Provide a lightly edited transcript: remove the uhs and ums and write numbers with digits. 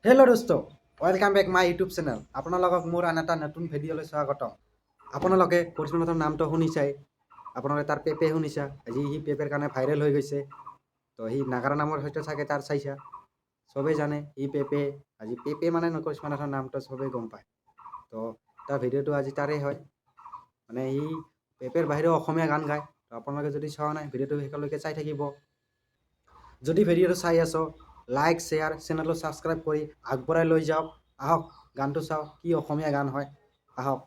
Hello' দোস্ত, welcome back my YouTube channel. আপোনালোকক মোৰ আন এটা নতুন ভিডিঅ'লৈ স্বাগতম। আপোনালোকে কৰিশ্মা নাথৰ নামটো শুনিছাই, আপোনালোকে তাৰ পেপে শুনিছা। আজি সি পেপেৰ কাৰণে ভাইৰেল হৈ গৈছে। তো সি নাগাৰা নামৰ সৈতে চাগে তাৰ চাইছা, চবেই জানে সি পেপে। আজি পেপে মানে কৰিশ্মা নাথৰ নামটো চবেই গম পায়। তো তাৰ ভিডিঅ'টো আজি তাৰেই হয়, মানে সি পেপেৰ বাহিৰেও অসমীয়া গান গায়। তো আপোনালোকে যদি চোৱা নাই ভিডিঅ'টো শেষলৈকে চাই থাকিব। যদি ভিডিঅ'টো চাই আছ, লাইক শ্বেয়াৰ চেনেলটো ছাবস্ক্ৰাইব কৰি আগবঢ়াই লৈ যাওক। আহক গানটো চাওক, কি অসমীয়া গান হয়, আহক।